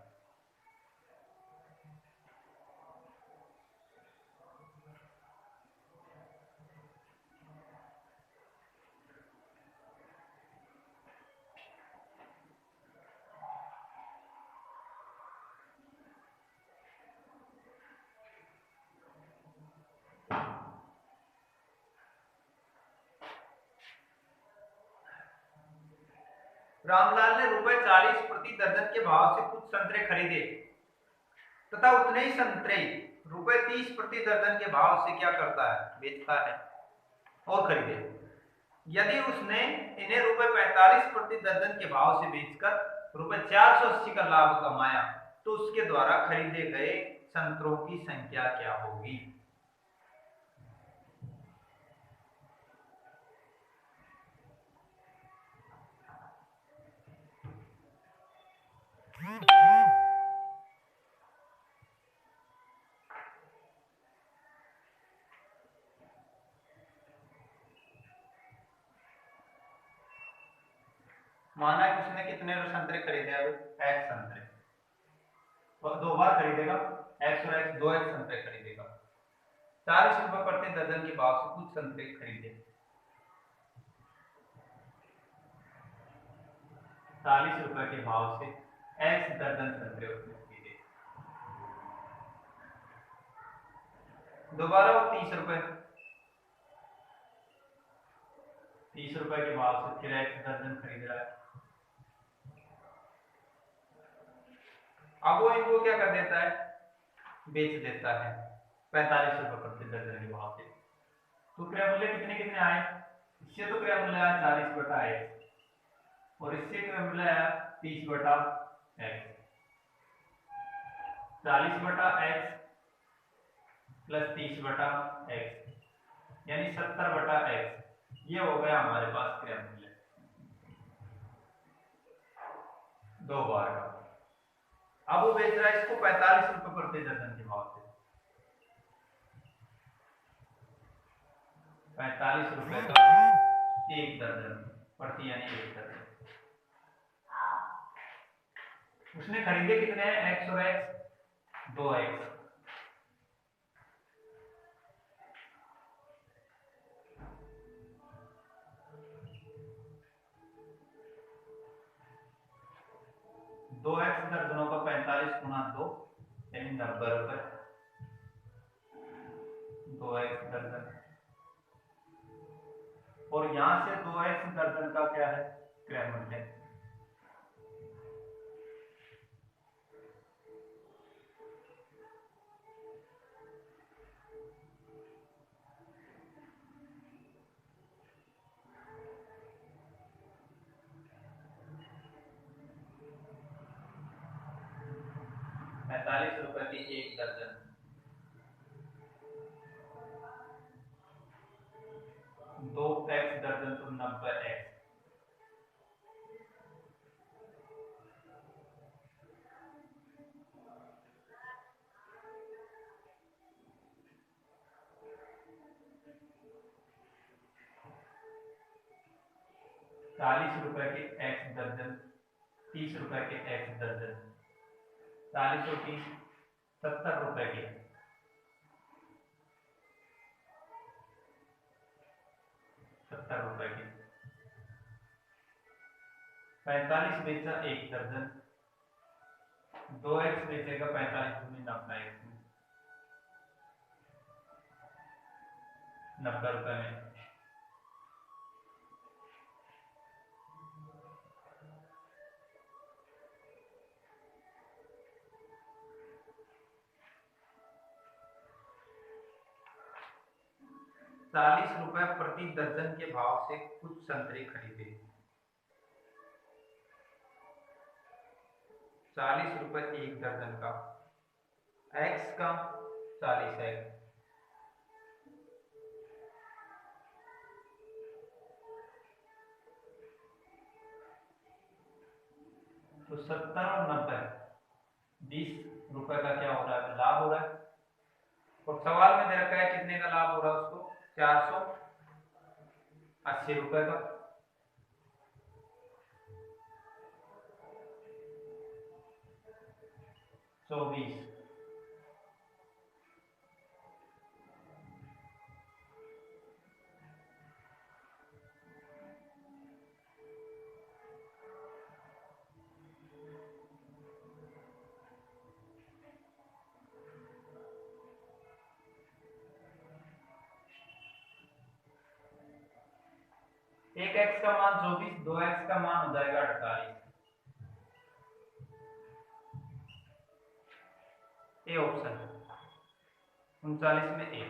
रामलाल ने ₹40 प्रति दर्जन के भाव से कुछ संतरे खरीदे तथा उतने ही संतरे ₹30 प्रति दर्जन के भाव से क्या करता है, बेचता है और खरीदे। यदि उसने इन्हें ₹45 प्रति दर्जन के भाव से बेचकर ₹480 का लाभ कमाया तो उसके द्वारा खरीदे गए संतरों की संख्या क्या होगी। माना कि उसने कितने संतरे खरीदे, अब x संतरे, और 2 बार खरीदेगा, x और x 2x संतरे खरीदेगा। 40 रुपए प्रति दर्जन के भाव से कुछ संतरे खरीदे, 40 रुपए के भाव से x दर्जन संतरे उसने खरीदे। दोबारा वो 30 रुपए के भाव से फिर x दर्जन खरीद रहा है। अब वो इनको क्या कर देता है, बेच देता है 45 रुपए प्रति दर्जन के भाव से। तो क्रय मूल्य कितने कितने आए, इससे तो क्रय मूल्य आया 40/x और इससे क्रय मूल्य आया 30/x। 40/x प्लस 30/x यानी 70/x, ये हो गया हमारे पास क्रय मूल्य 2 बार का। अब वो बेच रहा है इसको 45 रुपए प्रति दर्जन के भाव से, 45 रुपए का 1 दर्जन प्रति यानी 1 दर्जन। उसने खरीदे कितने हैं, x और x 2x। दो एक्स दर्जनों का 45 गुणा 2 यानी 90 रुपए, 2x दर्जन। और यहां से 2x दर्जन का क्या है, क्रय मूल्य। ₹45 की 1 दर्जन। 40 रुपए के एक्स दर्जन, 30 रुपए के एक्स दर्जन, 40 और 30 70 रुपए के, 70 रुपए के, 45 बेचा एक दर्जन, 2x बेचेगा 45 दूनी 90 एक्स में, 90 रुपए में। ₹40 प्रति दर्जन के भाव से कुछ संतरे खरीदे। 40 रुपए एक दर्जन का, एक्स का 40x, तो 70 और 90 20 रुपए का क्या हो रहा है, लाभ हो रहा है। और सवाल में दे रखा है कितने का लाभ हो रहा है उसको, 480 रुपए का। चौबीस, एक एक्स का मान 24, 2x का मान हो जाएगा 48। ए ऑप्शन 39 में ए।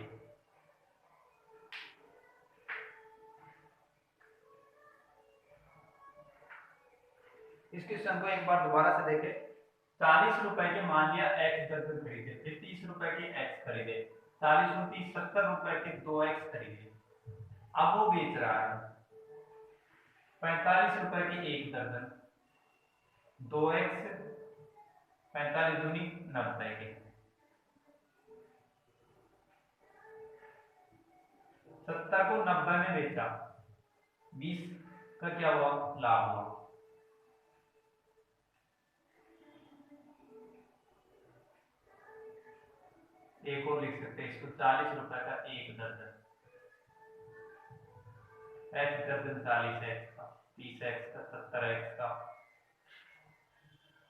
इस क्वेश्चन को एक बार दोबारा से देखें। 40 रुपए के मान लिया एक्स दर्जन खरीदे, फिर 30 रुपए के एक्स खरीदे, 40 और 30 70 रुपए के 2x खरीदे। अब वो बेच रहा है 45 रुपए की एक दर्जन, 2x, 45 दूनी 90 के, 70 को 90 में बेचा, 20 का क्या हुआ, लाभ हुआ। एक और लिख सकते हैं इसको, 40 रुपए का एक दर्जन, एक्स दर्जन 40x का, 30x का, 70x का,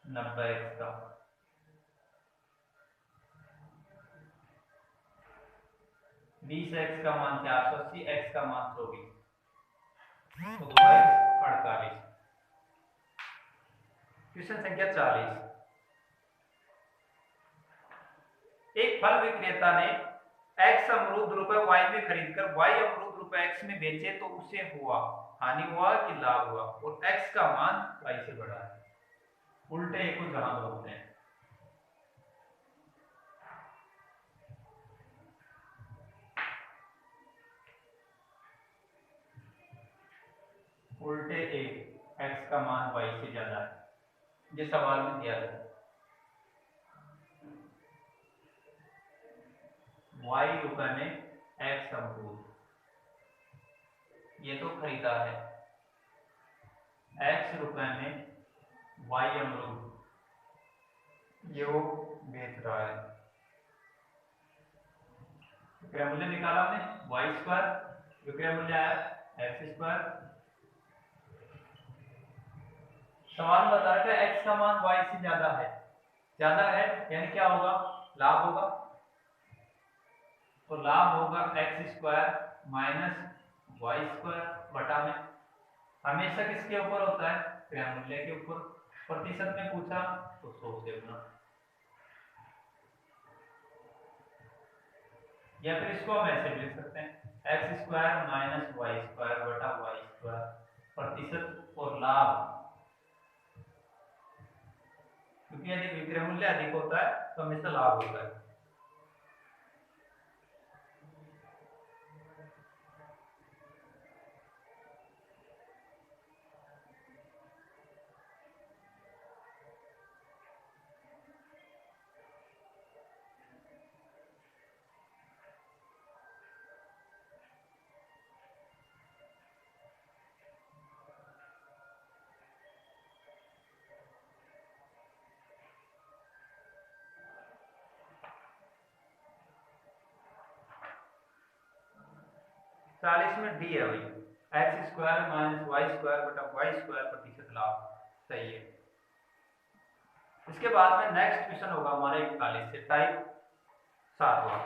90x का। बीस एक्स का मान 480, एक्स का मान 24, तो 2x 48। क्वेश्चन संख्या 40। एक फल विक्रेता ने एक्स अमरूद रुपए y में खरीदकर y अमरूद रुपए x में बेचे, तो उसे हुआ हानि हुआ कि लाभ हुआ, और x का मान y से बड़ा है। उल्टे एक को जहां बोलते हैं। उल्टे एक x का मान y से ज्यादा है, ये सवाल में दिया गया। y रुपए में x अमरूद, ये तो खरीदा है, x रुपए में y अमरूद, ये वो बेच रहा है। विक्रय मूल्य निकाला हमने, वाई स्क्वायर, विक्रय मूल्य आया एक्स स्क्वायर। सवाल बता रहा है एक्स का मान वाई से ज्यादा है यानी क्या होगा, लाभ होगा। तो लाभ होगा x square minus y square बटा में, हमेशा किसके ऊपर होता है, विक्रय मूल्य के ऊपर। प्रतिशत में पूछा तो 100 से गुना, या फिर इसको हम ऐसे लिख सकते हैं x square minus y square बटा वाई स्क्वायर, प्रतिशत और लाभ। क्योंकि यदि विक्रय मूल्य अधिक होता है तो हमेशा लाभ होता है। 40 में डी है भाई, x square minus y square बटा वाई स्क्वायर प्रतिशत लाभ, सही है। इसके बाद में नेक्स्ट क्वेश्चन होगा हमारा 41 से टाइप 7वां।